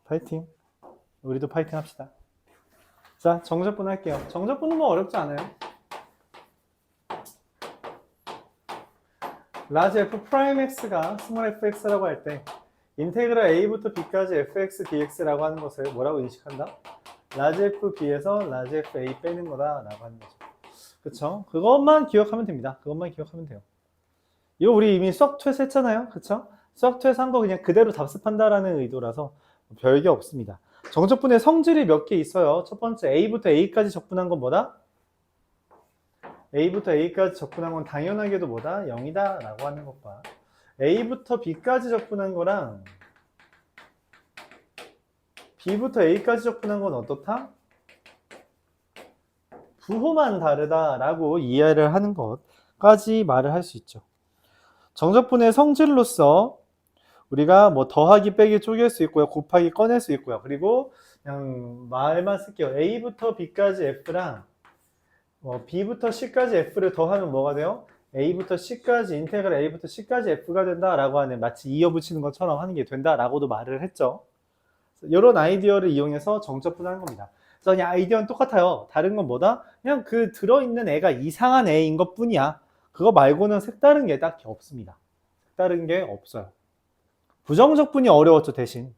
파이팅. 우리도 파이팅 합시다. 자, 정적분 할게요. 정적분은 뭐 어렵지 않아요. 라지 f 프라임 x가 스몰 fx라고 할 때 인테그랄 a부터 b까지 fx dx라고 하는 것을 뭐라고 인식한다? 라지 f b에서 라지 f a 빼는 거다라고 하는 거죠. 그쵸? 그것만 기억하면 됩니다. 그것만 기억하면 돼요. 이거 우리 이미 수학 투에서 했잖아요. 그쵸? 수학 투에서 한 거 그냥 그대로 답습한다라는 의도라서 별게 없습니다. 정적분의 성질이 몇 개 있어요. 첫 번째 a부터 a까지 적분한 건 뭐다? a부터 a까지 적분한 건 당연하게도 뭐다? 0이다 라고 하는 것과 a부터 b까지 적분한 거랑 b부터 a까지 적분한 건 어떻다? 부호만 다르다라고 이해를 하는 것까지 말을 할 수 있죠. 정적분의 성질로서 우리가 뭐 더하기 빼기 쪼갤 수 있고요. 곱하기 꺼낼 수 있고요. 그리고 그냥 말만 쓸게요. a부터 b까지 f랑 b부터 c까지 f를 더하면 뭐가 돼요? a부터 c까지 인테그랄 a부터 c까지 f가 된다라고 하는 마치 이어붙이는 것처럼 하는 게 된다라고도 말을 했죠. 이런 아이디어를 이용해서 정적분하는 겁니다. 그래서 그냥 아이디어는 똑같아요. 다른 건 뭐다? 그냥 그 들어있는 애가 이상한 애인 것 뿐이야. 그거 말고는 색다른 게 딱히 없습니다. 색다른 게 없어요. 부정적분이 어려웠죠, 대신.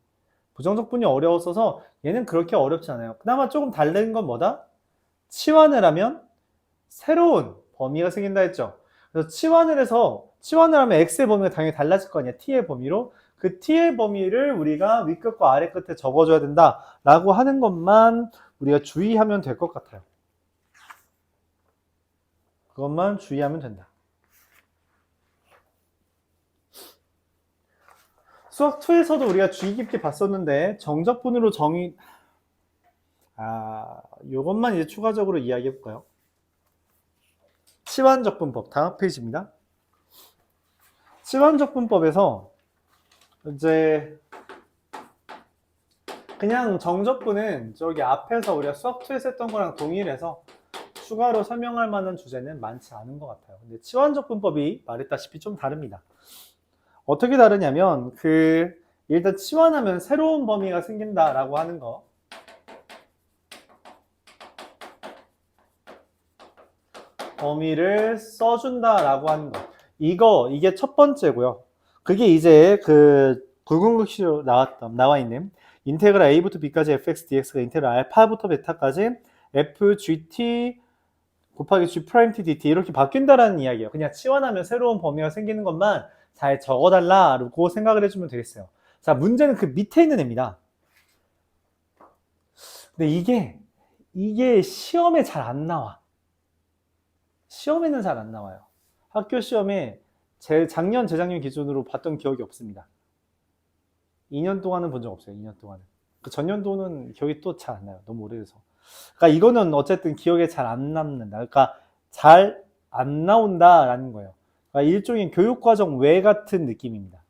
부정적분이 어려웠어서 얘는 그렇게 어렵지 않아요. 그나마 조금 다른 건 뭐다? 치환을 하면 새로운 범위가 생긴다 했죠. 그래서 치환을 하면 x의 범위가 당연히 달라질 거 아니야. t의 범위로. 그 t의 범위를 우리가 윗끝과 아래끝에 적어줘야 된다라고 하는 것만 우리가 주의하면 될 것 같아요. 그것만 주의하면 된다. 수학2에서도 우리가 주의 깊게 봤었는데 정적분으로 요것만 이제 추가적으로 이야기해 볼까요? 치환적분법 다음 페이지입니다. 치환적분법에서 이제 그냥 정적분은 저기 앞에서 우리가 수학2에서 했던 거랑 동일해서 추가로 설명할 만한 주제는 많지 않은 것 같아요. 근데 치환적분법이 말했다시피 좀 다릅니다. 어떻게 다르냐면 일단 치환하면 새로운 범위가 생긴다라고 하는 거. 범위를 써준다라고 하는 거. 이게 첫 번째고요. 그게 이제 굵은 글씨로 나와 있는 인테그랄 a부터 b까지 fx dx가 인테그랄 알파부터 베타까지 fgt 곱하기 g 프라임 t dt 이렇게 바뀐다라는 이야기예요. 그냥 치환하면 새로운 범위가 생기는 것만 잘 적어달라고 생각을 해주면 되겠어요. 자, 문제는 그 밑에 있는 애입니다. 근데 이게 시험에 잘 안 나와. 시험에는 잘 안 나와요. 학교 시험에 작년, 재작년 기준으로 봤던 기억이 없습니다. 2년 동안은 본 적 없어요. 2년 동안은. 그 전년도는 기억이 또 잘 안 나요. 너무 오래돼서. 그러니까 이거는 어쨌든 기억에 잘 안 남는다. 그러니까 잘 안 나온다라는 거예요. 그러니까 일종의 교육과정 외 같은 느낌입니다.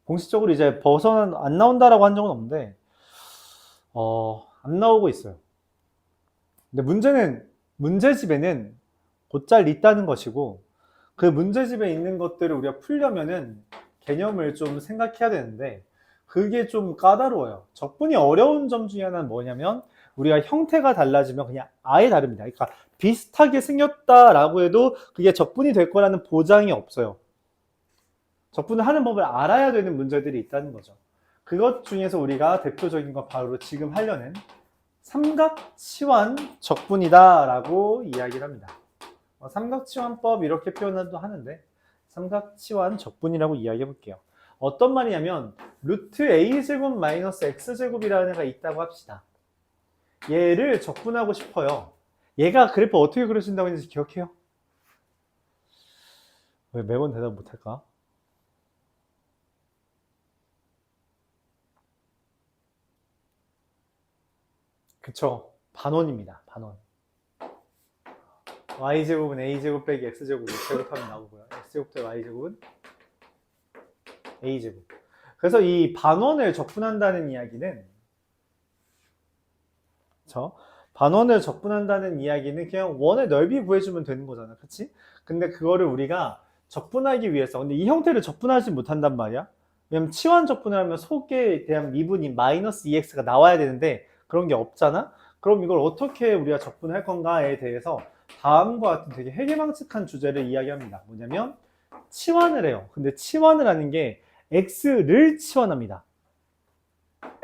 공식적으로 이제 안 나온다라고 한 적은 없는데, 안 나오고 있어요. 근데 문제집에는 곧잘 있다는 것이고, 그 문제집에 있는 것들을 우리가 풀려면은 개념을 좀 생각해야 되는데, 그게 좀 까다로워요. 적분이 어려운 점 중에 하나는 뭐냐면, 우리가 형태가 달라지면 그냥 아예 다릅니다. 그러니까 비슷하게 생겼다라고 해도 그게 적분이 될 거라는 보장이 없어요. 적분을 하는 법을 알아야 되는 문제들이 있다는 거죠. 그것 중에서 우리가 대표적인 건 바로 지금 하려는 삼각치환 적분이다라고 이야기를 합니다. 삼각치환법 이렇게 표현도 하는데 삼각치환 적분이라고 이야기해 볼게요. 어떤 말이냐면 루트 a제곱 마이너스 x제곱이라는 애가 있다고 합시다. 얘를 적분하고 싶어요. 얘가 그래프 어떻게 그려진다고 했는지 기억해요? 왜 매번 대답 못할까? 그쵸. 반원입니다. 반원. y제곱은 a제곱 빼기 x제곱 제곱하면 나오고요. x제곱 빼기 y제곱은 a제곱. 그래서 이 반원을 적분한다는 이야기는 반원을 적분한다는 이야기는 그냥 원의 넓이 구해주면 되는 거잖아. 그치? 근데 그거를 우리가 적분하기 위해서 근데 이 형태를 적분하지 못한단 말이야. 왜냐면 치환 적분을 하면 속에 대한 미분인 마이너스 2x가 나와야 되는데 그런 게 없잖아? 그럼 이걸 어떻게 우리가 적분할 건가에 대해서 다음과 같은 되게 해괴망측한 주제를 이야기합니다. 뭐냐면 치환을 해요. 근데 치환을 하는 게 x를 치환합니다.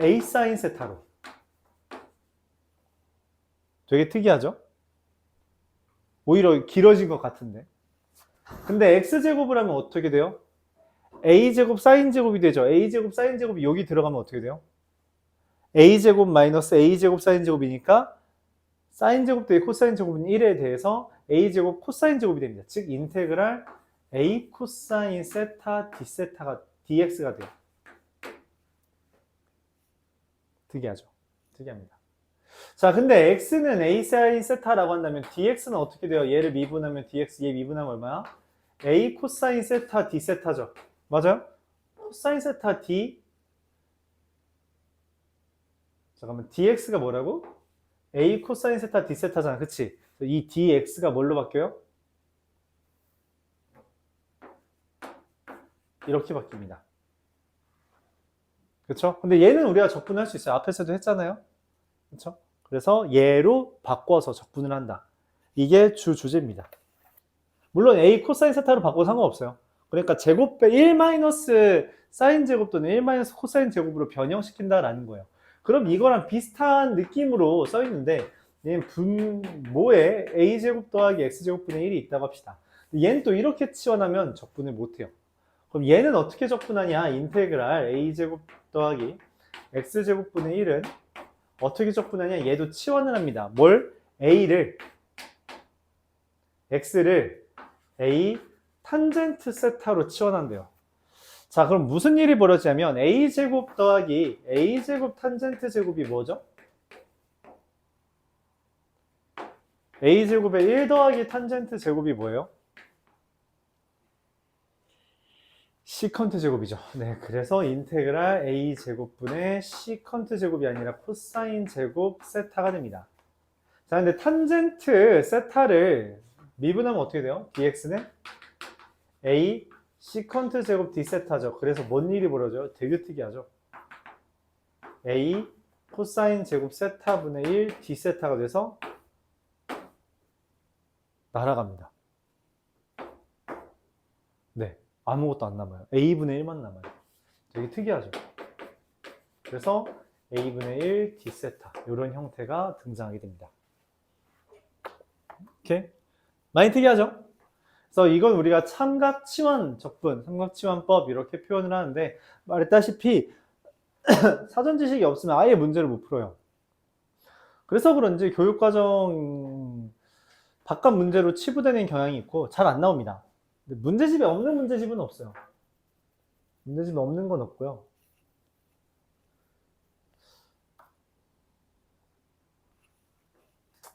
a 사인 세타로. 되게 특이하죠? 오히려 길어진 것 같은데. 근데 x제곱을 하면 어떻게 돼요? a제곱 사인제곱이 되죠. a제곱 사인제곱이 여기 들어가면 어떻게 돼요? a제곱 마이너스 a제곱 사인제곱이니까 사인제곱 대비 코사인제곱은 1에 대해서 a제곱 코사인제곱이 됩니다. 즉 인테그랄 a 코사인 세타 d 세타가 dx가 돼요. 특이하죠? 특이합니다. 자, 근데 x는 a 사인 세타라고 한다면 dx는 어떻게 돼요? 얘를 미분하면 dx, 얘 미분하면 얼마야? a 코사인 세타 d 세타죠. 맞아요? 코사인 세타 d. 잠깐만, dx가 뭐라고? a 코사인 세타 d 세타잖아. 그치? 이 dx가 뭘로 바뀌어요? 이렇게 바뀝니다. 그쵸? 근데 얘는 우리가 적분할 수 있어요. 앞에서도 했잖아요. 그쵸? 그래서 얘로 바꿔서 적분을 한다. 이게 주제입니다. 물론 a 코사인 세타로 바꿔도 상관없어요. 그러니까 제곱배 1 마이너스 사인 제곱 또는 1 마이너스 코사인 제곱으로 변형시킨다라는 거예요. 그럼 이거랑 비슷한 느낌으로 써 있는데 얘는 분모에 a제곱 더하기 x제곱분의 1이 있다고 합시다. 얘는 또 이렇게 치환하면 적분을 못해요. 그럼 얘는 어떻게 적분하냐? 인테그랄 a제곱 더하기 x제곱분의 1은 어떻게 적분하냐? 얘도 치환을 합니다. 뭘? x를 a 탄젠트 세타로 치환한대요. 자, 그럼 무슨 일이 벌어지냐면 a제곱 더하기 a제곱 탄젠트 제곱이 뭐죠? a제곱의 1 더하기 탄젠트 제곱이 뭐예요? 시컨트 제곱이죠. 네, 그래서 인테그랄 a제곱분의 시컨트 제곱이 아니라 코사인 제곱 세타가 됩니다. 자, 근데 탄젠트 세타를 미분하면 어떻게 돼요? dx는 a 시컨트 제곱 d 세타죠. 그래서 뭔 일이 벌어져요? 되게 특이하죠. a 코사인 제곱 세타분의 1 d 세타가 돼서 날아갑니다. 네, 아무것도 안 남아요. a분의 1만 남아요. 되게 특이하죠. 그래서 a분의 1 d 세타 이런 형태가 등장하게 됩니다. 오케이? 많이 특이하죠? 그래서 이건 우리가 삼각치환 적분, 삼각치환법 이렇게 표현을 하는데 말했다시피 사전 지식이 없으면 아예 문제를 못 풀어요. 그래서 그런지 교육과정 바깥 문제로 치부되는 경향이 있고 잘 안 나옵니다. 근데 문제집에 없는 문제집은 없어요. 문제집에 없는 건 없고요.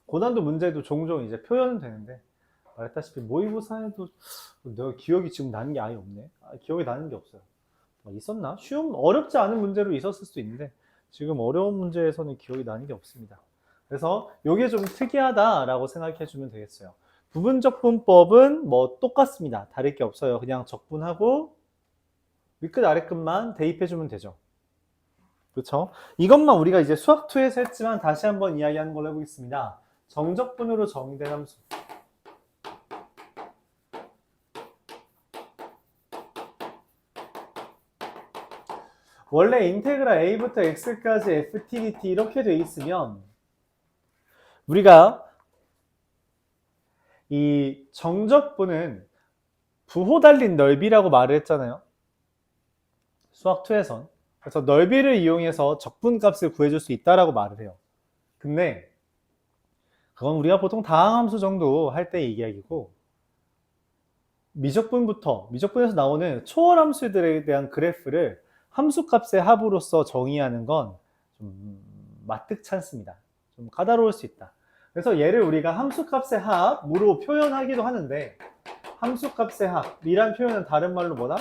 고난도 문제도 종종 이제 표현은 되는데 말했다시피 모의고사에도 내가 기억이 지금 나는 게 아예 없네. 기억이 나는 게 없어요. 있었나? 쉬운, 어렵지 않은 문제로 있었을 수도 있는데 지금 어려운 문제에서는 기억이 나는 게 없습니다. 그래서 이게 좀 특이하다라고 생각해 주면 되겠어요. 부분적분법은 뭐 똑같습니다. 다를 게 없어요. 그냥 적분하고 윗끝 아랫끝만 대입해 주면 되죠. 그렇죠? 이것만 우리가 이제 수학2에서 했지만 다시 한번 이야기하는 걸로 해보겠습니다. 정적분으로 정의된 함수. 원래 인테그랄 a부터 x까지 ft dt 이렇게 돼 있으면 우리가 이 정적분은 부호 달린 넓이라고 말을 했잖아요. 수학2에선. 그래서 넓이를 이용해서 적분값을 구해줄 수 있다라고 말을 해요. 근데 그건 우리가 보통 다항함수 정도 할 때 이야기고 미적분에서 나오는 초월함수들에 대한 그래프를 함수값의 합으로서 정의하는 건 좀 마뜩찮습니다. 좀 까다로울 수 있다. 그래서 얘를 우리가 함수값의 합으로 표현하기도 하는데 함수값의 합이란 표현은 다른 말로 뭐다?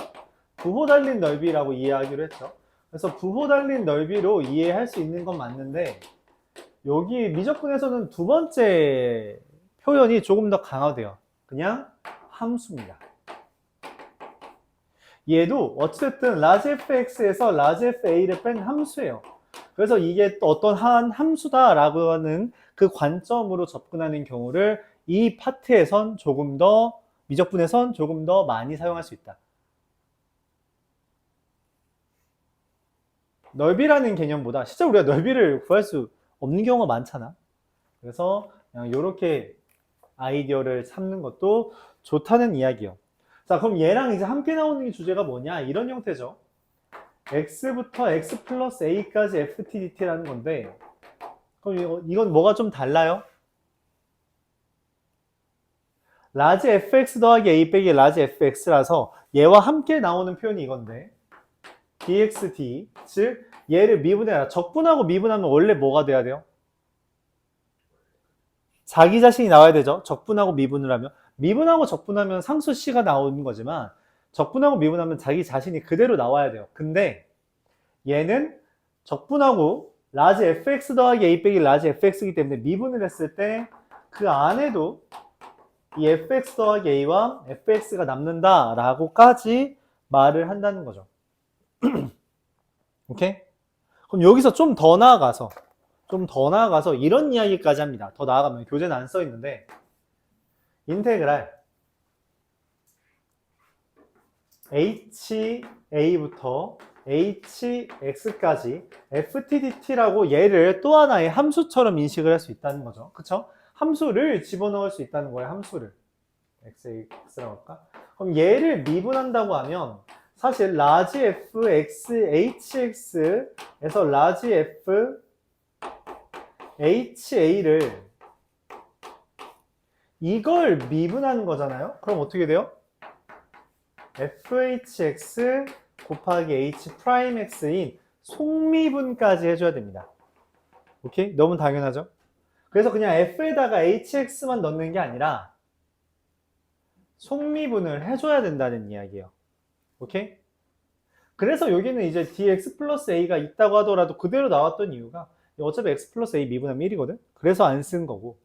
부호 달린 넓이라고 이해하기로 했죠. 그래서 부호 달린 넓이로 이해할 수 있는 건 맞는데 여기 미적분에서는 두 번째 표현이 조금 더 강화돼요. 그냥 함수입니다. 얘도 어쨌든 large fx에서 large fa를 뺀 함수예요. 그래서 이게 또 어떤 한 함수다라고 하는 그 관점으로 접근하는 경우를 이 파트에선 조금 더, 미적분에선 조금 더 많이 사용할 수 있다. 넓이라는 개념보다 실제 우리가 넓이를 구할 수 없는 경우가 많잖아. 그래서 그냥 이렇게 아이디어를 삼는 것도 좋다는 이야기요. 자, 그럼 얘랑 이제 함께 나오는 주제가 뭐냐? 이런 형태죠. x부터 x 플러스 a까지 ftdt라는 건데, 그럼 이건 뭐가 좀 달라요? 라지 fx 더하기 a 빼기 라지 fx라서 얘와 함께 나오는 표현이 이건데, dxd, 즉 얘를 미분해라. 적분하고 미분하면 원래 뭐가 돼야 돼요? 자기 자신이 나와야 되죠. 적분하고 미분을 하면. 미분하고 적분하면 상수 c가 나오는 거지만 적분하고 미분하면 자기 자신이 그대로 나와야 돼요. 근데 얘는 적분하고 라지 fx 더하기 a 빼기 라지 fx이기 때문에 미분을 했을 때 그 안에도 이 fx 더하기 a와 fx가 남는다 라고까지 말을 한다는 거죠. 오케이? 그럼 여기서 좀 더 나아가서 이런 이야기까지 합니다. 더 나아가면 교재는 안 써 있는데 인테그랄 ha부터 hx까지 ftdt라고 얘를 또 하나의 함수처럼 인식을 할 수 있다는 거죠. 그쵸? 함수를 집어넣을 수 있다는 거예요. 함수를 x라고 할까? 그럼 얘를 미분한다고 하면 사실 라지 f x hx에서 라지 f ha를 이걸 미분하는 거잖아요. 그럼 어떻게 돼요? fhx 곱하기 h'x인 속미분까지 해줘야 됩니다. 오케이? 너무 당연하죠? 그래서 그냥 f에다가 hx만 넣는 게 아니라 속미분을 해줘야 된다는 이야기예요. 오케이? 그래서 여기는 이제 dx 플러스 a가 있다고 하더라도 그대로 나왔던 이유가 어차피 x 플러스 a 미분하면 1이거든? 그래서 안 쓴 거고,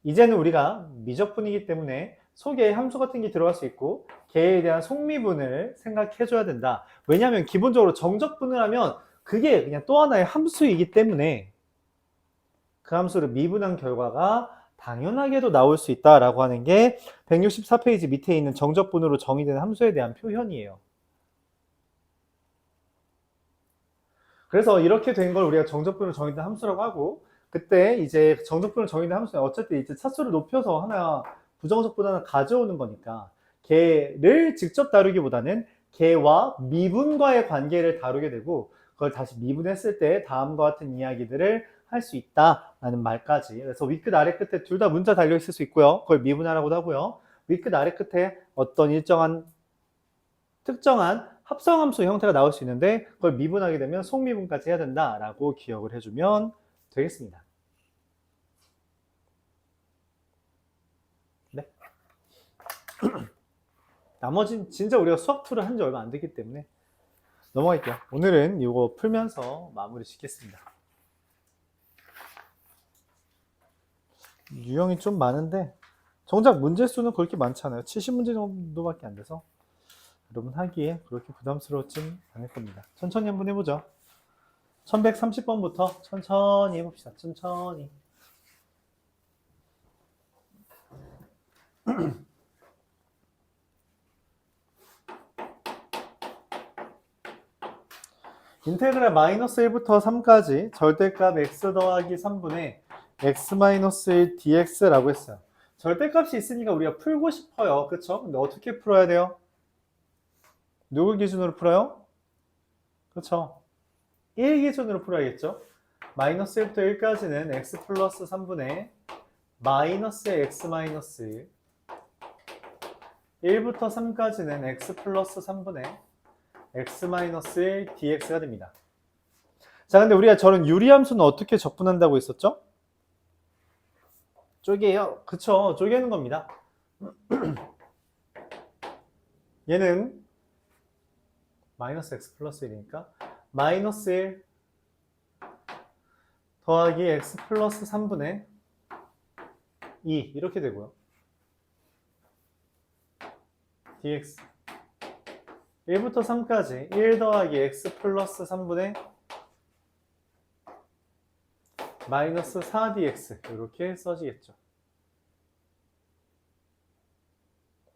이제는 우리가 미적분이기 때문에 속에 함수 같은 게 들어갈 수 있고 걔에 대한 속미분을 생각해줘야 된다. 왜냐하면 기본적으로 정적분을 하면 그게 그냥 또 하나의 함수이기 때문에 그 함수를 미분한 결과가 당연하게도 나올 수 있다라고 하는 게 164페이지 밑에 있는 정적분으로 정의된 함수에 대한 표현이에요. 그래서 이렇게 된 걸 우리가 정적분으로 정의된 함수라고 하고, 그때 이제 정적분으로 정의된 함수는 어쨌든 이제 차수를 높여서 하나 부정적분 하나 가져오는 거니까 걔를 직접 다루기보다는 걔와 미분과의 관계를 다루게 되고 그걸 다시 미분했을 때 다음과 같은 이야기들을 할 수 있다라는 말까지. 그래서 윗끝 아래 끝에 둘 다 문자 달려 있을 수 있고요. 그걸 미분하라고도 하고요. 윗끝 아래 끝에 어떤 일정한 특정한 합성함수 형태가 나올 수 있는데 그걸 미분하게 되면 속미분까지 해야 된다라고 기억을 해주면 되겠습니다. 네. 나머지는 진짜 우리가 수학 툴을 한 지 얼마 안 됐기 때문에 넘어갈게요. 오늘은 이거 풀면서 마무리 짓겠습니다. 유형이 좀 많은데 정작 문제 수는 그렇게 많지 않아요. 70문제 정도밖에 안 돼서 여러분 하기에 그렇게 부담스러웠진 않을 겁니다. 천천히 한번 해보죠. 1130번부터 천천히 해봅시다. 천천히. 인테그랄 마이너스 1부터 3까지 절대값 x 더하기 3분의 x 마이너스 1 dx라고 했어요. 절대값이 있으니까 우리가 풀고 싶어요. 그쵸? 근데 어떻게 풀어야 돼요? 누구 기준으로 풀어요? 그쵸? 1 기준으로 풀어야겠죠? 마이너스 1부터 1까지는 x 플러스 3분의 마이너스 x 마이너스 1 1부터 3까지는 x 플러스 3분의 x 마이너스 1 dx가 됩니다. 자, 근데 우리가 저런 유리함수는 어떻게 적분한다고 했었죠? 쪼개요. 그쵸? 쪼개는 겁니다. 얘는 마이너스 x 플러스 1이니까 마이너스 1 더하기 x 플러스 3분의 2 이렇게 되고요. dx 1부터 3까지 1 더하기 x 플러스 3분의 마이너스 4dx 이렇게 써지겠죠.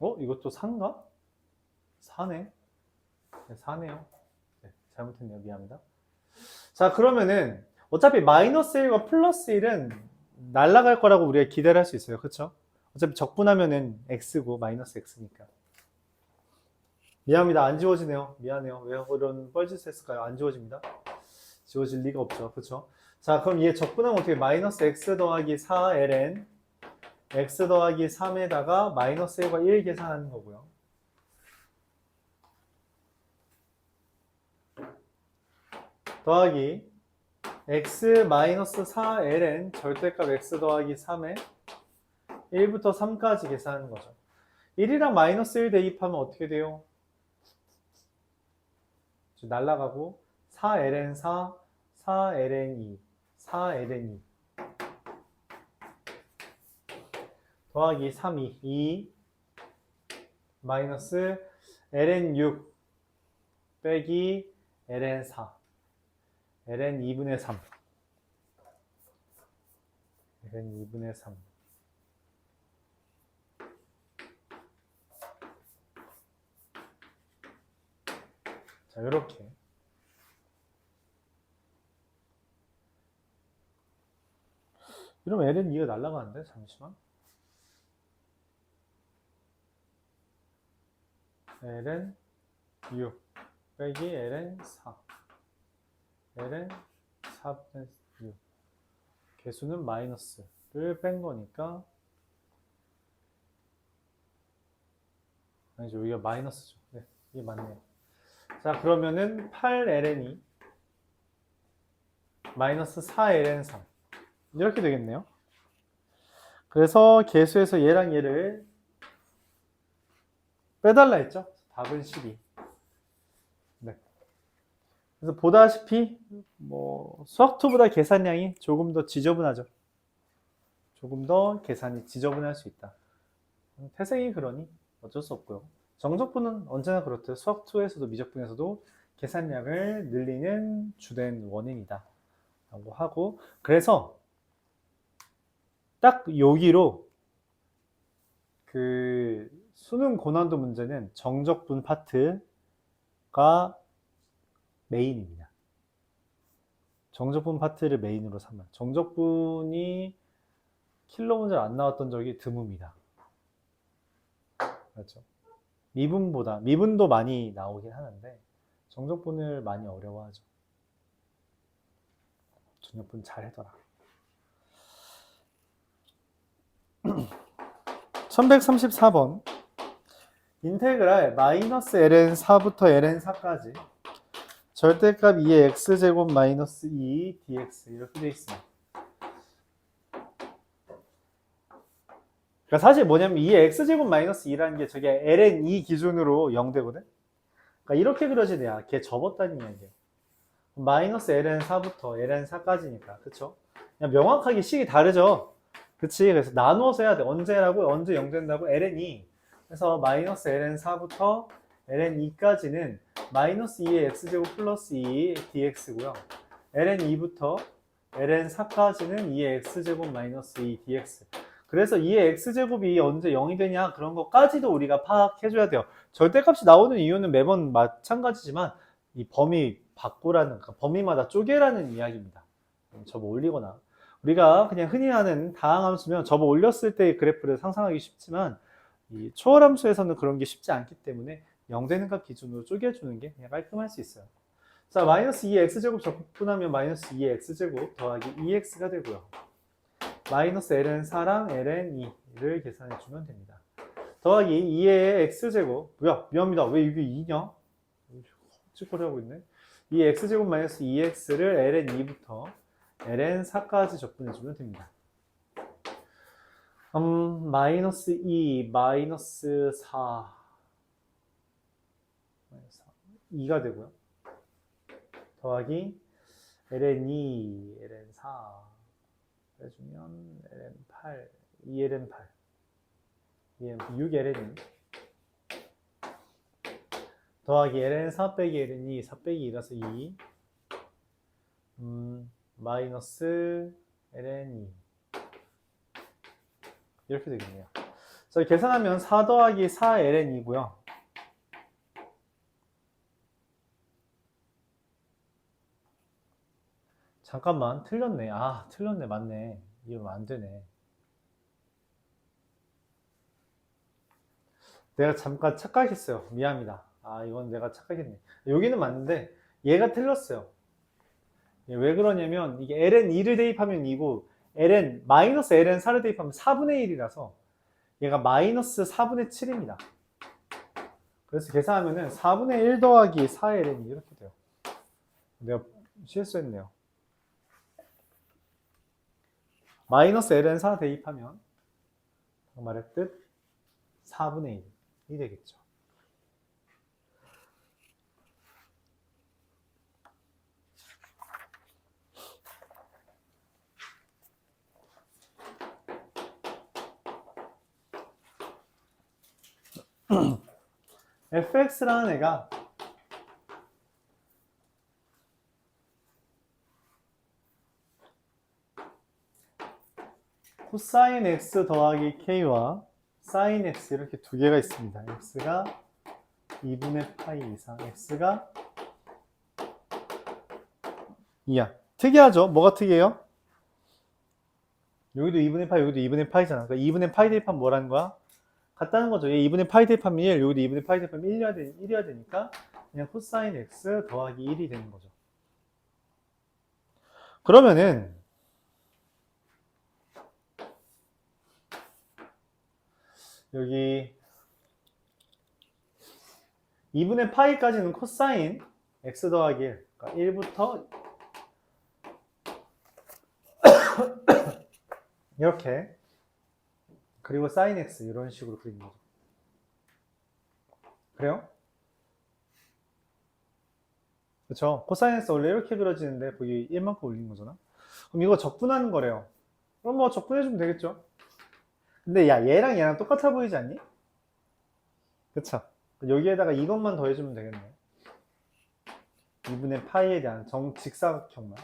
이것도 4인가? 4네. 네, 4네요. 네, 잘못했네요. 미안합니다. 자, 그러면은 어차피 마이너스 1과 플러스 1은 날아갈 거라고 우리가 기대를 할 수 있어요. 그쵸? 어차피 적분하면은 x고 마이너스 x니까. 미안합니다. 안 지워지네요. 미안해요. 왜 그런 뻘짓을 했을까요? 안 지워집니다. 지워질 리가 없죠. 그쵸? 자, 그럼 얘 적분하면 어떻게 마이너스 x 더하기 4ln x 더하기 3에다가 마이너스 1과 1 계산하는 거고요. 더하기 x 마이너스 4ln 절대값 x 더하기 3에 1부터 3까지 계산하는 거죠. 1이랑 마이너스 1 대입하면 어떻게 돼요? 날라가고 4ln 4, 4ln 2, 4ln 2 더하기 3이 2 마이너스 ln 6 빼기 ln 4 ln 2분의 3 ln 2분의 3 자, 이렇게 이러면 ln 2가 날아가는데 잠시만 ln 6 빼기 ln 4 ln 4분의 6 개수는 마이너스를 뺀 거니까 아니죠. 여기가 마이너스죠. 네, 이게 맞네요. 자, 그러면은 8ln이 마이너스 4ln3 이렇게 되겠네요. 그래서 개수에서 얘랑 얘를 빼달라 했죠. 답은 12. 네. 그래서 보다시피 수학2보다 계산량이 조금 더 지저분하죠. 조금 더 계산이 지저분할 수 있다. 태생이 그러니 어쩔 수 없고요. 정적분은 언제나 그렇듯 수학2에서도 미적분에서도 계산량을 늘리는 주된 원인이다 라고 하고, 그래서 딱 여기로 그 수능 고난도 문제는 정적분 파트가 메인입니다. 정적분 파트를 메인으로 삼아요. 정적분이 킬러 문제를 안 나왔던 적이 드뭅니다. 그렇죠? 미분도 많이 나오긴 하는데 정적분을 많이 어려워하죠. 정적분 잘 해둬라. 1134번 인테그랄 마이너스 ln 4부터 ln 4까지 절대값 2의 x제곱 마이너스 2 dx 이렇게 되어 있습니다. 그러니까 사실 뭐냐면 2의 x제곱 마이너스 2라는 게 저게 ln 2 기준으로 0되거든. 그러니까 이렇게 그려지네요. 걔 접었다는 이야기예요. 마이너스 ln 4부터 ln 4까지니까 그쵸? 그냥 명확하게 식이 다르죠. 그치? 그래서 나누어서 해야 돼. 언제라고? 언제 0 된다고? ln 2. 그래서 마이너스 ln 4부터 ln 2까지는 마이너스 2의 x제곱 플러스 2 dx고요. ln 2부터 ln 4까지는 2의 x제곱 마이너스 2 dx. 그래서 2의 x제곱이 언제 0이 되냐 그런 것까지도 우리가 파악해줘야 돼요. 절대값이 나오는 이유는 매번 마찬가지지만 이 범위 바꾸라는, 그러니까 범위마다 쪼개라는 이야기입니다. 접어 올리거나 우리가 그냥 흔히 하는 다항함수면 접어 올렸을 때의 그래프를 상상하기 쉽지만 이 초월함수에서는 그런 게 쉽지 않기 때문에 0 되는 값 기준으로 쪼개주는 게 그냥 깔끔할 수 있어요. 자, 마이너스 2의 x제곱 적분하면 마이너스 2의 x제곱 더하기 2x가 되고요. 마이너스 ln 4랑 ln 2를 계산해주면 됩니다. 더하기 2의 x제곱, 뭐야 미안합니다. 왜 이게 2냐? 찌꺼리 하고 있네. 2의 x제곱 마이너스 2x를 ln 2부터 ln 4까지 적분해주면 됩니다. 마이너스 2, 마이너스 4, 2가 되고요. 더하기 ln 2, ln 4 해주면 ln 8, 2ln 8, 6ln 2 더하기 ln 4 빼기 ln 2, 4 빼기 2라서 2 마이너스 ln 2 이렇게 되겠네요. 자, 계산하면 4 더하기 4 ln 2고요. 잠깐만, 틀렸네. 아, 틀렸네. 맞네. 이거 안 되네. 내가 잠깐 착각했어요. 미안합니다. 아, 이건 내가 착각했네. 여기는 맞는데 얘가 틀렸어요. 왜 그러냐면 이게 ln 2를 대입하면 2고 ln 마이너스 ln 4를 대입하면 4분의 1이라서 얘가 마이너스 4분의 7입니다. 그래서 계산하면은 4분의 1 더하기 4ln이 이렇게 돼요. 내가 실수했네요. 마이너스 ln 4 대입하면 말했듯 4분의 1이 되겠죠. fx라는 애가 코사인 x 더하기 k와 사인 x 이렇게 두 개가 있습니다. x가 2분의 파이 이상, x가 2야. 특이하죠? 뭐가 특이해요? 여기도 2분의 파이, 여기도 2분의 파이잖아. 그러니까 2분의 파이 대입하면 뭐라는 거야? 같다는 거죠. 얘 2분의 파이 대입하면 1, 여기도 2분의 파이 대입하면 1이어야 되니까 그냥 코사인 x 더하기 1이 되는 거죠. 그러면은 여기 2분의 파이까지는 코사인 x 더하기 1, 그러니까 1부터 이렇게, 그리고 사인 x 이런 식으로 그리는 거죠. 그래요? 그렇죠? 코사인 x 원래 이렇게 그려지는데 거기 1만큼 올린 거잖아. 그럼 이거 적분하는 거래요. 그럼 뭐 적분해주면 되겠죠? 근데 야, 얘랑 얘랑 똑같아 보이지 않니? 그쵸? 여기에다가 이것만 더해주면 되겠네. 2분의 파이에 대한 직사각형만.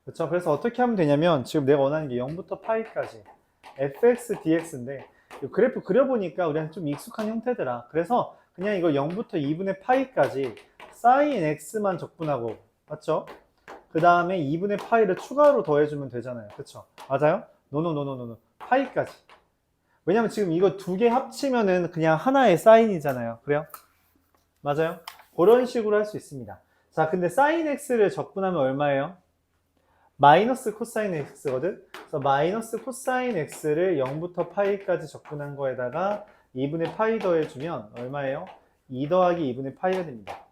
그쵸? 그래서 어떻게 하면 되냐면 지금 내가 원하는 게 0부터 파이까지 fx dx인데 그래프 그려보니까 우리한테 좀 익숙한 형태더라. 그래서 그냥 이거 0부터 2분의 파이까지 sin x만 적분하고, 맞죠? 그 다음에 2분의 파이를 추가로 더해주면 되잖아요. 그쵸? 맞아요? 노노노노노노 파이까지. 왜냐면 지금 이거 두 개 합치면은 그냥 하나의 사인이잖아요. 그래요? 맞아요? 그런 식으로 할 수 있습니다. 자, 근데 sin x를 적분하면 얼마예요? 마이너스 코사인 x거든? 그래서 마이너스 코사인 x를 0부터 파이까지 적분한 거에다가 2분의 파이 더해주면 얼마예요? 2 더하기 2분의 파이가 됩니다.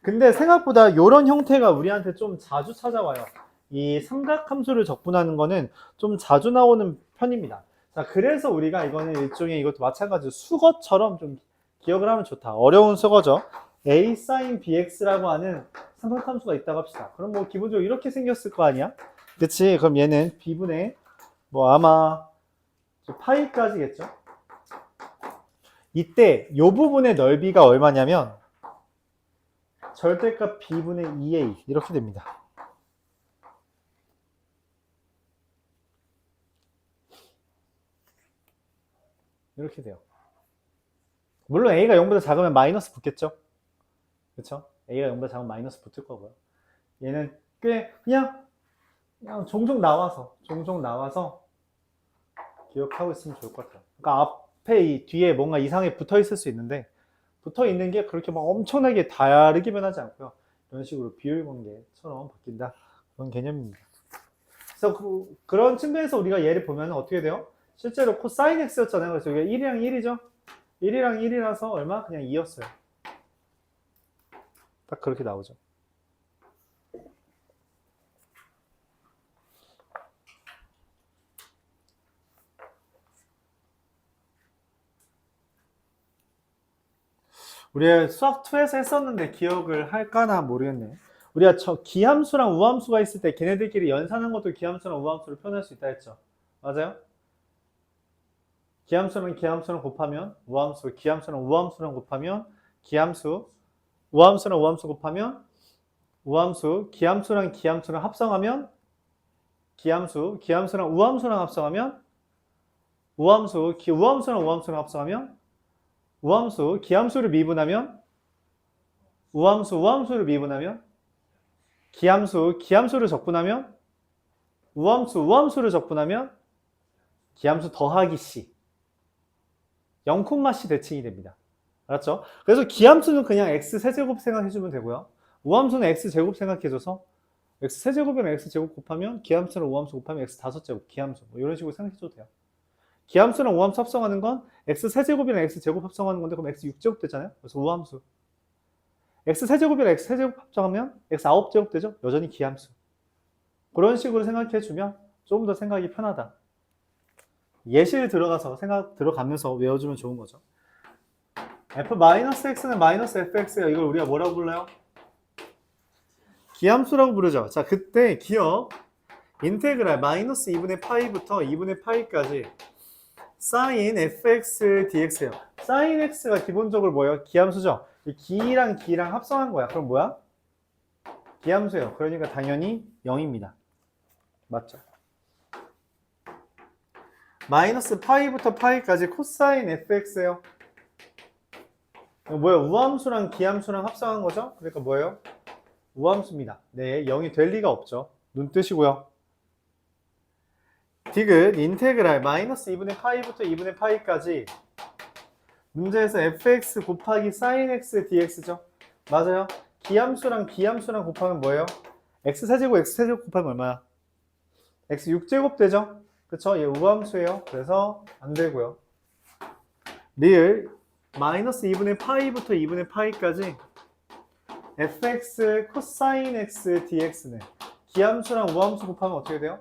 근데 생각보다 이런 형태가 우리한테 좀 자주 찾아와요. 이 삼각함수를 적분하는 거는 좀 자주 나오는 편입니다. 자, 그래서 우리가 이거는 일종의 이것도 마찬가지로 수거처럼 좀 기억을 하면 좋다. 어려운 수거죠. a sin bx라고 하는 삼각함수가 있다고 합시다. 그럼 뭐 기본적으로 이렇게 생겼을 거 아니야? 그치? 그럼 얘는 b분의 뭐 아마 파이까지겠죠? 이때 이 부분의 넓이가 얼마냐면 절대값 b분의 2a 이렇게 됩니다. 이렇게 돼요. 물론 a가 0보다 작으면 마이너스 붙겠죠? 그쵸? a가 0보다 작으면 마이너스 붙을 거고요. 얘는 꽤 그냥 종종 나와서 기억하고 있으면 좋을 것 같아요. 그러니까 앞에 이 뒤에 뭔가 이상하게 붙어 있을 수 있는데 붙어 있는 게 그렇게 막 엄청나게 다르게 변하지 않고요. 이런 식으로 비율 관계처럼 바뀐다. 그런 개념입니다. 그래서 그런 측면에서 우리가 얘를 보면 어떻게 돼요? 실제로 코사인 x였잖아요. 그래서 여기가 1이랑 1이죠? 1이랑 1이라서 얼마? 그냥 2였어요. 딱 그렇게 나오죠. 우리가 수학 2에서 했었는데 기억을 할까나 모르겠네. 우리가 기함수랑 우함수가 있을 때 걔네들끼리 연산한 것도 기함수랑 우함수를 표현할 수 있다 했죠. 맞아요? 기함수랑 곱하면 우함수, 기함수랑 우함수랑 곱하면 기함수. 우함수랑 우함수 곱하면 우함수. 기함수랑 기함수랑 합성하면 기함수. 기함수랑 우함수랑 합성하면 우함수. 우함수랑 우함수랑 합성하면 우함수. 기함수를 미분하면 우함수. 우함수를 미분하면 기함수. 기함수를 적분하면 우함수. 우함수를 적분하면 기함수 더하기 C. 0,C 대칭이 됩니다. 알았죠? 그래서 기함수는 그냥 x 세제곱 생각해주면 되고요. 우함수는 x 제곱 생각해줘서 x 세제곱이랑 x 제곱 곱하면 기함수랑 우함수 곱하면 x 5제곱 기함수 뭐 이런 식으로 생각해줘도 돼요. 기함수랑 우함수 합성하는 건 x 세제곱이랑 x 제곱 합성하는 건데 그럼 x 6제곱 되잖아요. 그래서 우함수. x 세제곱이랑 x 세제곱 합성하면 x 9제곱 되죠. 여전히 기함수. 그런 식으로 생각해주면 좀 더 생각이 편하다. 예시를 들어가서 생각 들어가면서 외워주면 좋은 거죠. f-x는 마이너스 fx예요. 이걸 우리가 뭐라고 불러요? 기함수라고 부르죠. 자, 그때 기억 인테그랄 마이너스 2분의 파이부터 2분의 파이까지 sin fx dx예요. sin x가 기본적으로 뭐예요? 기함수죠. 기랑 기랑 합성한 거야. 그럼 뭐야? 기함수예요. 그러니까 당연히 0입니다. 맞죠? 마이너스 파이부터 파이까지 코사인 fx예요. 뭐예요? 우함수랑 기함수랑 합성한 거죠? 그러니까 뭐예요? 우함수입니다. 네, 0이 될 리가 없죠. 눈 뜨시고요. 디귿 인테그랄 마이너스 2분의 파이부터 2분의 파이까지 문제에서 fx 곱하기 sin x dx죠. 맞아요. 기함수랑 기함수랑 곱하면 뭐예요? x세제곱 x세제곱 곱하면 얼마야? x 6제곱 되죠? 그쵸? 얘 우함수예요. 그래서 안 되고요. 리을 마이너스 2분의 파이부터 2분의 파이까지 fx 코사인 x dx는 기함수랑 우함수 곱하면 어떻게 돼요?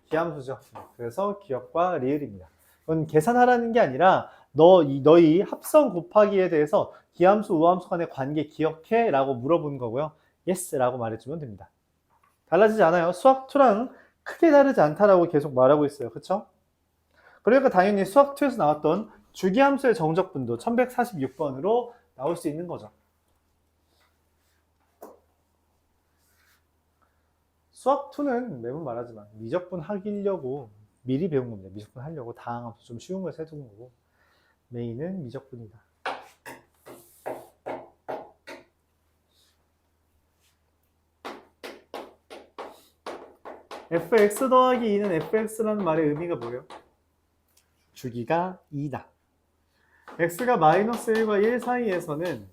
기함수죠. 그래서 기억과 리을입니다. 이건 계산하라는 게 아니라 너희 합성 곱하기에 대해서 기함수, 우함수 간의 관계 기억해? 라고 물어본 거고요. yes 라고 말해주면 됩니다. 달라지지 않아요. 수학2랑 크게 다르지 않다라고 계속 말하고 있어요. 그쵸? 그러니까 당연히 수학2에서 나왔던 주기함수의 정적분도 1146번으로 나올 수 있는 거죠. 수학2는 매번 말하지만 미적분 하려고 미리 배운 겁니다. 미적분 하려고 다항함수 좀 쉬운 걸 세두는 거고 메인은 미적분이다. fx 더하기 2는 fx라는 말의 의미가 뭐예요? 주기가 2다. x가 마이너스 1과 1 사이에서는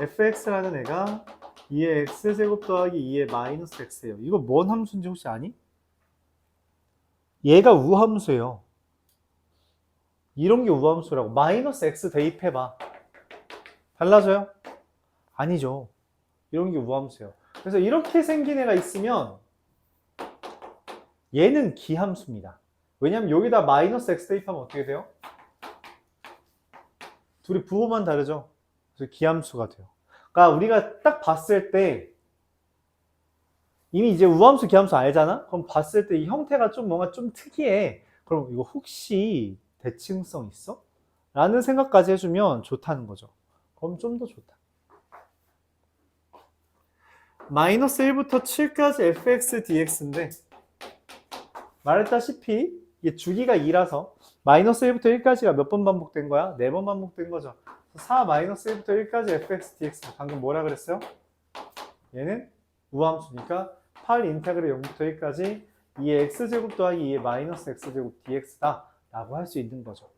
fx라는 애가 2의 x제곱 더하기 2의 마이너스 x예요. 이거 뭔 함수인지 혹시 아니? 얘가 우함수예요. 이런 게 우함수라고. 마이너스 x 대입해봐. 달라져요? 아니죠. 이런 게 우함수예요. 그래서 이렇게 생긴 애가 있으면 얘는 기함수입니다. 왜냐면 여기다 마이너스 x 대입하면 어떻게 돼요? 둘이 부호만 다르죠. 그래서 기함수가 돼요. 그러니까 우리가 딱 봤을 때 이미 이제 우함수, 기함수 알잖아? 그럼 봤을 때 이 형태가 좀 뭔가 좀 특이해. 그럼 이거 혹시 대칭성 있어? 라는 생각까지 해주면 좋다는 거죠. 그럼 좀 더 좋다. 마이너스 1부터 7까지 fx dx인데 말했다시피 이게 주기가 2라서 마이너스 1부터 1까지가 몇 번 반복된 거야? 4번 반복된 거죠. 4 마이너스 1부터 1까지 fx dx. 방금 뭐라 그랬어요? 얘는 우함수니까 8 인테그랄 0부터 1까지 2의 x제곱 더하기 2의 마이너스 x제곱 dx다 라고 할 수 있는 거죠.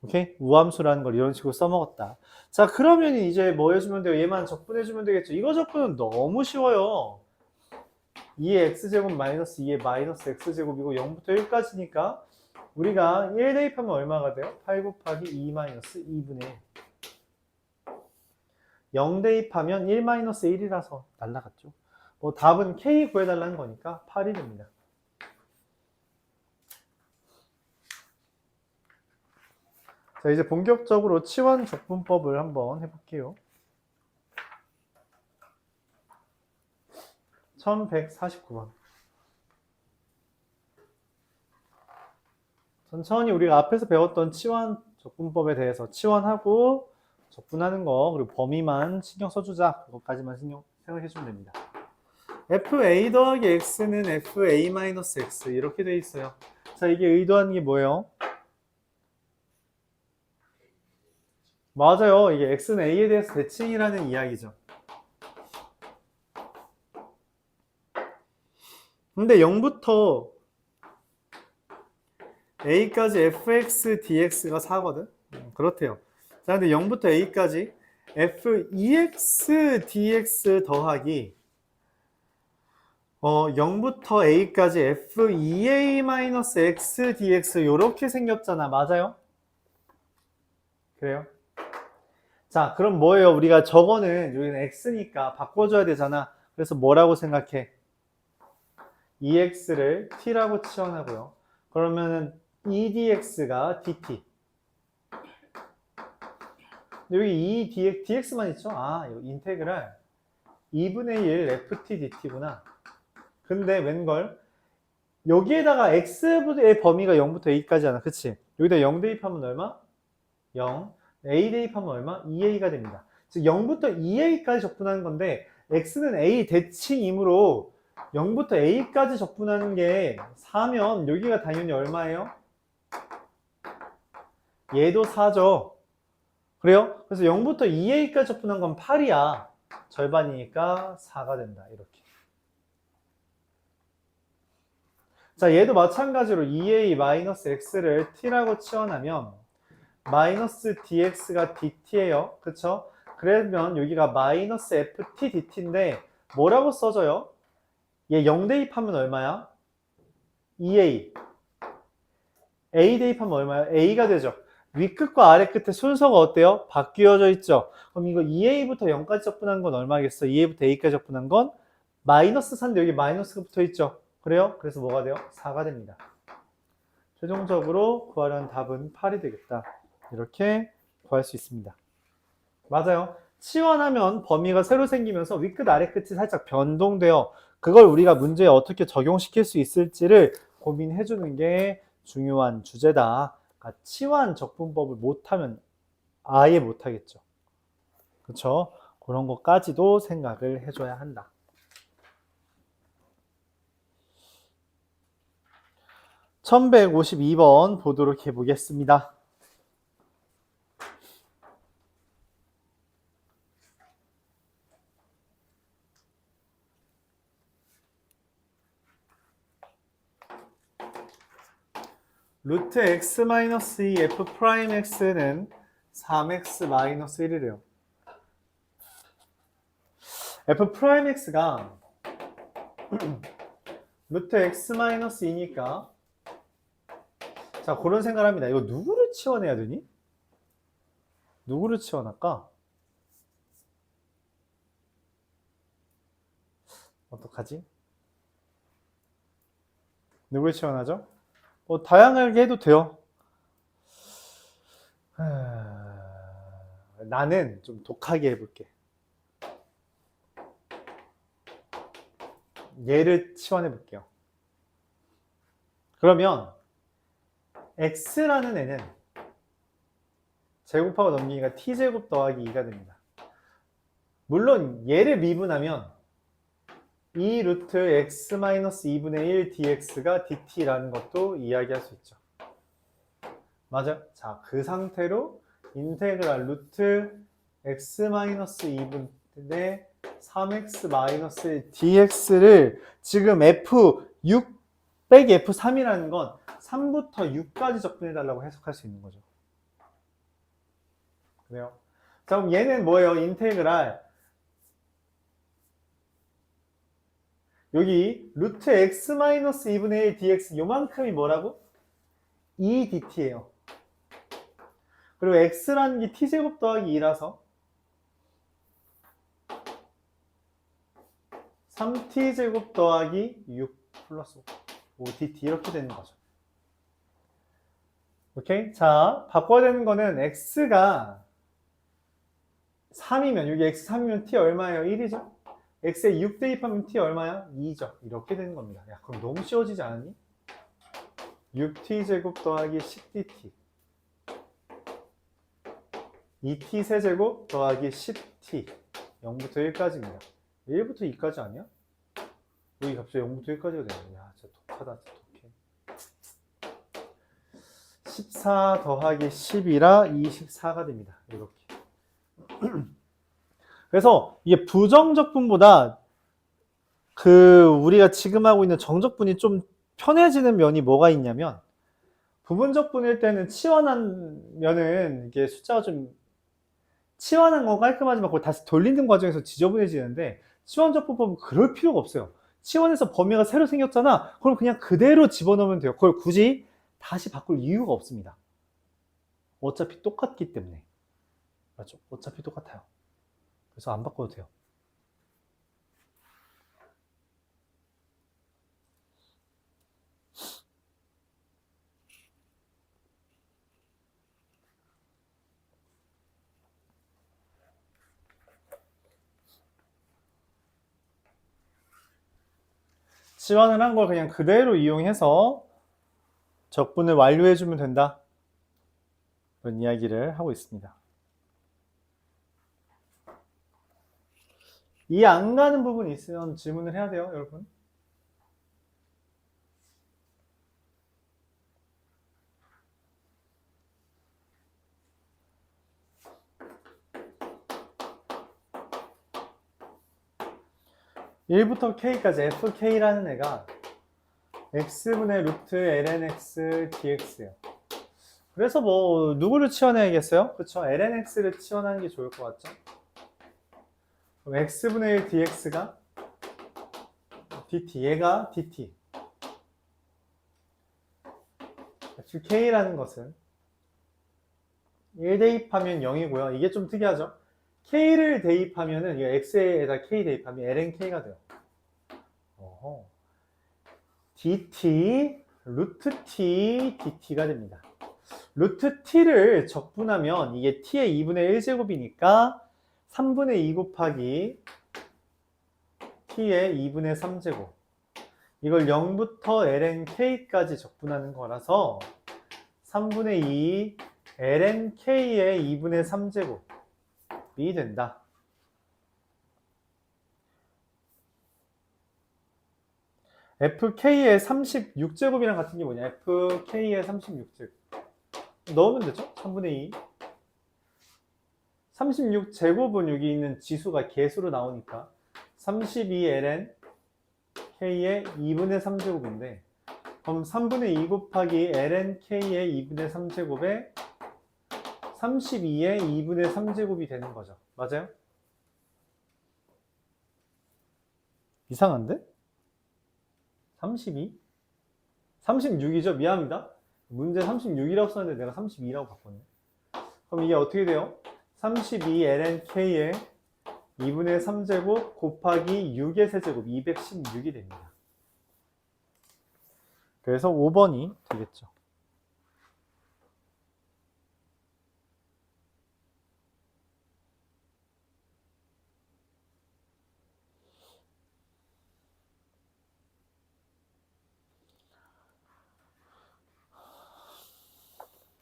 오케이? 우함수라는 걸 이런 식으로 써먹었다. 자, 그러면 이제 뭐 해주면 돼요? 얘만 적분해주면 되겠죠. 이거 적분은 너무 쉬워요. 2의 x제곱 마이너스 2의 마이너스 x제곱이고 0부터 1까지니까 우리가 1 대입하면 얼마가 돼요? 8 곱하기 2 마이너스 2분의 1. 0 대입하면 1 마이너스 1이라서 날라갔죠. 뭐 답은 k 구해달라는 거니까 8이 됩니다. 자, 이제 본격적으로 치환 적분법을 한번 해볼게요. 1149번. 천천히 우리가 앞에서 배웠던 치환 적분법에 대해서 치환하고 적분하는 거, 그리고 범위만 신경 써주자. 그것까지만 생각해 주면 됩니다. FA 더하기 X는 FA 마이너스 X 이렇게 돼 있어요. 자, 이게 의도하는 게 뭐예요? 맞아요. 이게 X는 A에 대해서 대칭이라는 이야기죠. 근데 0부터 A까지 fx dx가 4거든? 그렇대요. 자, 근데 0부터 A까지 f2x dx 더하기 0부터 A까지 f2a-x dx 이렇게 생겼잖아. 맞아요? 그래요? 자, 그럼 뭐예요? 우리가 저거는 여기는 x니까 바꿔줘야 되잖아. 그래서 뭐라고 생각해? 2x를 t라고 치환하고요. 그러면은 2dx가 dt. 여기 2dx만 있죠? 아, 이거 인테그랄 2분의 1 ft dt구나. 근데 웬걸? 여기에다가 x의 범위가 0부터 a까지잖아. 그치? 여기다 0 대입하면 얼마? 0. a 대입하면 얼마? 2a가 됩니다. 즉 0부터 2a까지 적분하는 건데 x는 a 대칭이므로 0부터 a까지 적분하는 게 4면 여기가 당연히 얼마예요? 얘도 4죠. 그래요? 그래서 0부터 2a까지 적분한 건 8이야. 절반이니까 4가 된다. 이렇게. 자, 얘도 마찬가지로 2a-x를 t라고 치환하면 마이너스 dx가 dt예요. 그쵸? 그러면 여기가 마이너스 ft dt인데 뭐라고 써져요? 얘 0 대입하면 얼마야? 2a. a 대입하면 얼마야? a가 되죠. 윗끝과 아래끝의 순서가 어때요? 바뀌어져 있죠. 그럼 이거 2a부터 0까지 적분한 건 얼마겠어? 2a부터 a까지 적분한 건 마이너스 4인데 여기 마이너스가 붙어 있죠. 그래요? 그래서 뭐가 돼요? 4가 됩니다. 최종적으로 구하려는 답은 8이 되겠다. 이렇게 구할 수 있습니다. 맞아요. 치환하면 범위가 새로 생기면서 윗끝 아래끝이 살짝 변동돼요. 그걸 우리가 문제에 어떻게 적용시킬 수 있을지를 고민해 주는 게 중요한 주제다. 그러니까 치환 적분법을 못하면 아예 못하겠죠. 그렇죠? 그런 것까지도 생각을 해줘야 한다. (1152번) 보도록 해보겠습니다. 루트 x-2 f'x는 3x-1이래요. f'x가 루트 x-2니까 자, 그런 생각을 합니다. 이거 누구를 치환해야 되니? 누구를 치환할까? 어떡하지? 누구를 치환하죠? 다양하게 해도 돼요. 나는 좀 독하게 해볼게. 얘를 치환해 볼게요. 그러면 x라는 애는 제곱하고 넘기기가 t제곱 더하기 2가 됩니다. 물론 얘를 미분하면 2 루트 x-2분의 1 dx가 dt라는 것도 이야기할 수 있죠. 맞아? 자, 그 상태로 인테그랄 루트 x-2분의 3x- dx를 지금 f6 빼기 f3이라는 건 3부터 6까지 적분해달라고 해석할 수 있는 거죠. 그래요? 자, 그럼 얘는 뭐예요? 인테그랄 여기 루트 x-2분의 1 dx 요만큼이 뭐라고? 2dt예요. 그리고 x라는 게 t제곱 더하기 2라서 3t제곱 더하기 6 플러스 5dt 이렇게 되는 거죠. 오케이? 자, 바꿔야 되는 거는 x가 3이면 여기 x 3이면 t 얼마예요? 1이죠? x에 6 대입하면 t 얼마야? 2죠. 이렇게 되는 겁니다. 야, 그럼 너무 쉬워지지 않았니? 6t제곱 더하기 10dt 2t 세제곱 더하기 10t 0부터 1까지입니다. 1부터 2까지 아니야? 여기 갑자기 0부터 1까지가 되네. 야, 진짜 독하다. 진짜 독해. 14 더하기 10이라 24가 됩니다. 이렇게. 그래서 이게 부정적분보다 우리가 지금 하고 있는 정적분이 좀 편해지는 면이 뭐가 있냐면, 부분적분일 때는 치환하면은 이게 숫자가 좀 치환한 건 깔끔하지만 그걸 다시 돌리는 과정에서 지저분해지는데, 치환적분법은 그럴 필요가 없어요. 치환해서 범위가 새로 생겼잖아. 그럼 그냥 그대로 집어넣으면 돼요. 그걸 굳이 다시 바꿀 이유가 없습니다. 어차피 똑같기 때문에. 맞죠? 어차피 똑같아요. 그래서 안 바꿔도 돼요. 치환을 한 걸 그냥 그대로 이용해서 적분을 완료해주면 된다. 그런 이야기를 하고 있습니다. 이해 안 가는 부분이 있으면 질문을 해야 돼요, 여러분. (1부터) k까지 fk라는 애가 x분의 루트 lnx dx예요. 그래서 뭐 누구를 치환해야겠어요? 그쵸? lnx를 치환하는 게 좋을 것 같죠? 그럼 x분의 1 dx가 dt, 얘가 dt. fk라는 것은 1 대입하면 0이고요. 이게 좀 특이하죠? k를 대입하면은, 이거 x에다 k 대입하면 lnk가 돼요. 어허. dt, 루트 t, dt가 됩니다. 루트 t를 적분하면 이게 t의 2분의 1제곱이니까 3분의 2 곱하기 t의 2분의 3제곱. 이걸 0부터 lnk까지 적분하는 거라서 3분의 2 lnk의 2분의 3제곱이 된다. fk의 36제곱이랑 같은 게 뭐냐? fk의 36제곱. 넣으면 되죠? 3분의 2. 36제곱은 여기 있는 지수가 개수로 나오니까 32ln k의 2분의 3제곱인데, 그럼 3분의 2 곱하기 ln k의 2분의 3제곱에 32의 2분의 3제곱이 되는 거죠. 맞아요? 이상한데? 32? 36이죠? 미안합니다. 문제 36이라고 썼는데 내가 32라고 바꿨네. 그럼 이게 어떻게 돼요? 32lnk의 2분의 3제곱 곱하기 6의 세제곱 216이 됩니다. 그래서 5번이 되겠죠.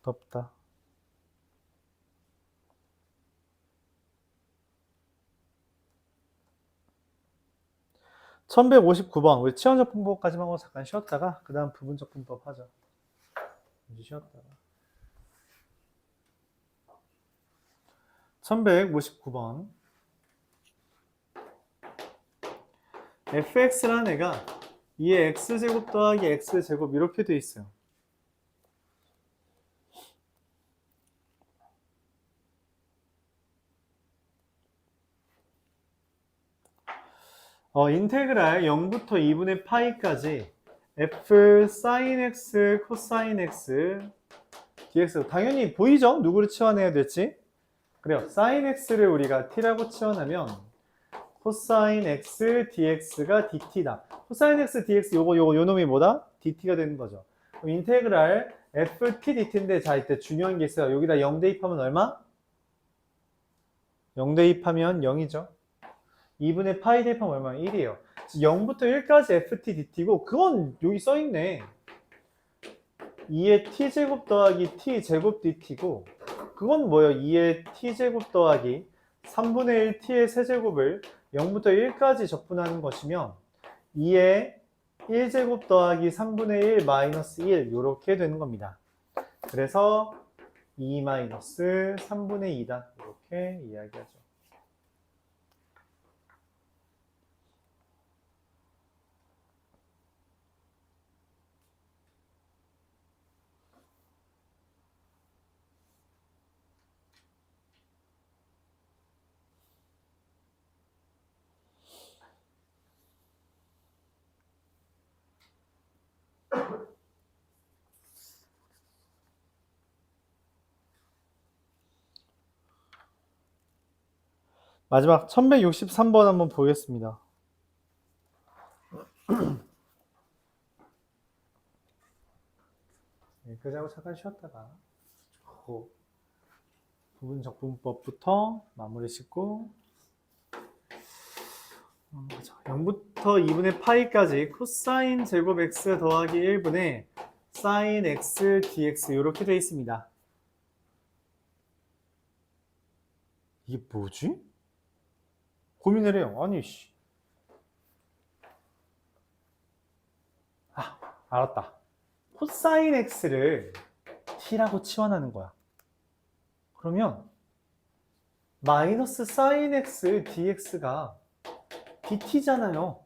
덥다. 1159번. 우리 치환적 분법까지만 하고 잠깐 쉬었다가 그 다음 부분적 분법 하죠. 잠시 쉬었다가. 1159번. fx라는 애가 2의 x제곱 더하기 x제곱 이렇게 돼 있어요. 인테그랄 0부터 2분의 파이까지 f sin x, cosine x, dx. 당연히 보이죠? 누구를 치환해야 될지? 그래요. sin x를 우리가 t라고 치환하면 cosine x dx가 dt다. cosine x dx 요 놈이 뭐다? dt가 되는 거죠. 그럼 인테그랄 ft dt인데, 자, 이때 중요한 게 있어요. 여기다 0 대입하면 얼마? 0 대입하면 0이죠. 2분의 파이 대입하면 얼마나? 1이에요. 0부터 1까지 ft dt고, 그건 여기 써있네. 2의 t제곱 더하기 t제곱 dt고, 그건 뭐예요? 2의 t제곱 더하기 3분의 1 t의 세제곱을 0부터 1까지 적분하는 것이면 2의 1제곱 더하기 3분의 1 마이너스 1 이렇게 되는 겁니다. 그래서 2 마이너스 3분의 2다 이렇게 이야기하죠. 마지막 1163번 한번 보겠습니다. 네, 그자고 잠깐 쉬었다가 부분적분법부터 마무리 짓고 0부터 2분의 파이까지 코사인 제곱 x 더하기 1분의 사인 x dx 이렇게 되어 있습니다. 이게 뭐지? 고민을 해요. 아니 씨. 알았다. 코사인 x를 t라고 치환하는 거야. 그러면 마이너스 사인 x dx가 dt잖아요.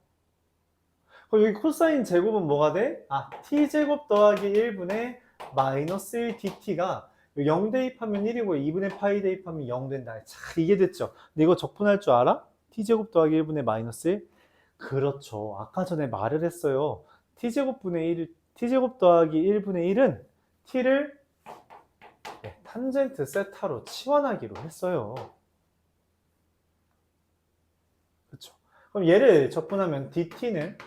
그럼 여기 코사인 제곱은 뭐가 돼? t제곱 더하기 1분의 마이너스 1 dt가 0 대입하면 1이고 2분의 파이 대입하면 0 된다. 자, 이게 됐죠. 근데 이거 적분할 줄 알아? t제곱 더하기 1분의 마이너스 1? 그렇죠. 아까 전에 말을 했어요. t제곱분의 1, t제곱 더하기 1분의 1은 t를 탄젠트 세타로 치환하기로 했어요. 그렇죠. 그럼 얘를 적분하면 dt는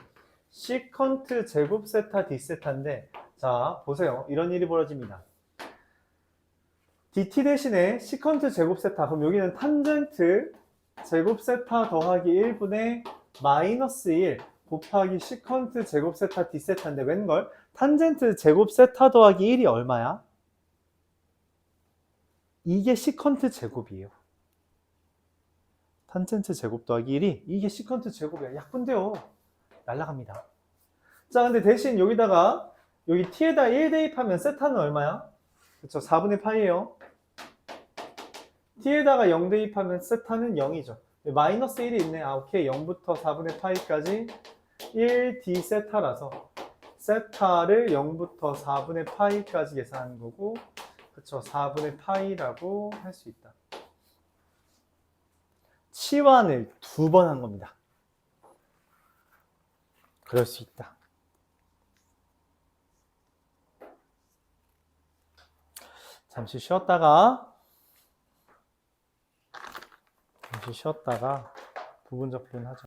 시컨트 제곱 세타 d 세타인데, 자 보세요. 이런 일이 벌어집니다. dt 대신에 시컨트 제곱 세타, 그럼 여기는 탄젠트 제곱 세타 더하기 1분의 마이너스 1 곱하기 시컨트 제곱 세타 d 세타인데 웬걸? 탄젠트 제곱 세타 더하기 1이 얼마야? 이게 시컨트 제곱이에요. 탄젠트 제곱 더하기 1이 이게 시컨트 제곱이야. 약분돼요. 날라갑니다. 자, 근데 대신 여기다가 여기 t에다 1 대입하면 세타는 얼마야? 그쵸, 4분의 파이예요. t에다가 0 대입하면 세타는 0이죠. 마이너스 1이 있네. 오케이. 0부터 4분의 파이까지 1d 세타라서 세타를 0부터 4분의 파이까지 계산하는 거고, 그쵸, 4분의 파이라고 할 수 있다. 치환을 2번 한 겁니다. 그럴 수 있다. 잠시 쉬었다가 부분적분 하죠.